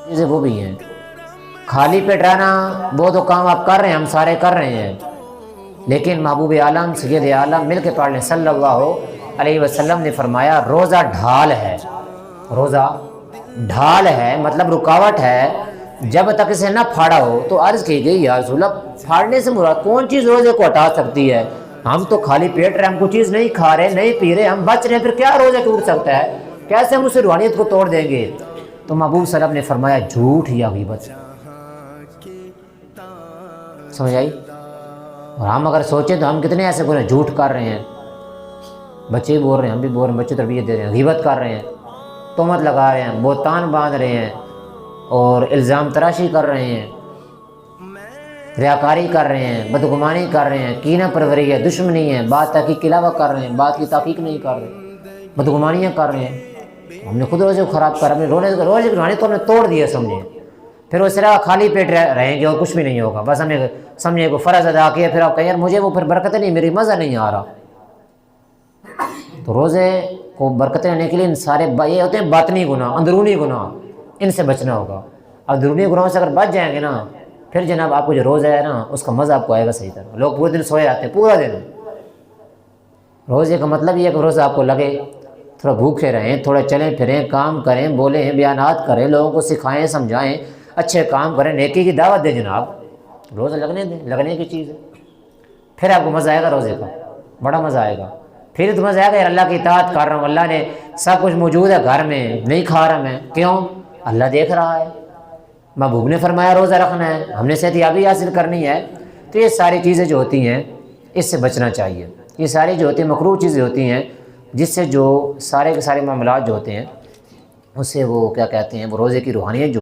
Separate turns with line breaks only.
چیزیں وہ بھی ہیں. خالی پیٹ رہنا وہ تو کام آپ کر رہے ہیں، ہم سارے کر رہے ہیں، لیکن محبوب عالم سید عالم مل کے پڑھ لیں صلی اللہ علیہ وسلم نے فرمایا روزہ ڈھال ہے. روزہ ڈھال ہے مطلب رکاوٹ ہے. جب تک اسے نہ پھاڑا ہو تو عرض کی گئی یا رسول اللہ پھاڑنے سے مراد کون چیز روزے کو ہٹا سکتی ہے؟ ہم تو خالی پیٹ رہے، ہم کوئی چیز نہیں کھا رہے نہیں پی رہے، ہم بچ رہے ہیں، پھر کیا روزہ ٹوٹ سکتا ہے؟ کیسے ہم اسے روحانیت کو توڑ دیں گے؟ تو محبوب صلی اللہ علیہ وسلم نے فرمایا جھوٹ یا غیبت. سمجھ آئی؟ اور ہم اگر سوچیں تو ہم کتنے ایسے گناہ جھوٹ کر رہے ہیں، بچے بول رہے ہیں، ہم بھی بول رہے ہیں، بچے تربیت دے رہے ہیں، غیبت کر رہے ہیں، تہمت لگا رہے ہیں، بہتان باندھ رہے ہیں اور الزام تراشی کر رہے ہیں، ریاکاری کر رہے ہیں، بدگمانی کر رہے ہیں، کینہ پروری ہے، دشمنی ہے، بات تحقیق کے علاوہ کر رہے ہیں، بات کی تحقیق نہیں کر رہے، بدگمانیاں کر رہے ہیں. ہم نے خود روزے کو خراب کر اپنے روزے کی روحانیت کو ہم نے توڑ دیا سمجھے. پھر اس طرح خالی پیٹ رہیں گے اور کچھ بھی نہیں ہوگا، بس ہمیں سمجھے کو فرض ادا کیا، پھر آپ کہیں یار مجھے وہ پھر برکتیں نہیں، میری مزہ نہیں آ رہا. تو روزے کو برکتیں لینے کے لیے ان سارے یہ ہوتے ہیں باطنی گناہ، اندرونی گناہ، ان سے بچنا ہوگا. اندرونی گناہوں سے اگر بچ جائیں گے نا پھر جناب آپ کو جو روزہ ہے نا اس کا مزہ آپ کو آئے گا صحیح طرح. لوگ پورے دن سوئے رہتے ہیں پورا دن. روزے کا مطلب یہ ہے کہ روزہ آپ کو لگے، تھوڑا بھوکے رہیں، تھوڑا چلیں پھریں، کام کریں، بولیں، بیانات کریں، لوگوں کو سکھائیں، سمجھائیں، اچھے کام کریں، نیکی کی دعوت دیں جناب. روزہ لگنے دیں، لگنے کی چیز ہے. پھر آپ کو مزہ آئے گا روزے کا، بڑا مزہ آئے گا. پھر تو مزہ آئے گا یار اللہ کی اطاعت کر رہا ہوں، اللہ نے سب کچھ موجود ہے گھر میں، نہیں کھا رہا میں، کیوں؟ اللہ دیکھ رہا ہے، محبوب نے فرمایا روزہ رکھنا ہے، ہم نے صحت یابی حاصل کرنی ہے. تو یہ ساری چیزیں جو ہوتی ہیں اس سے بچنا چاہیے. یہ ساری جو ہوتی ہیں مکروہ چیزیں ہوتی ہیں جس سے جو سارے کے سارے معاملات جو ہوتے ہیں اس سے وہ کیا کہتے ہیں وہ روزے کی روحانیت جو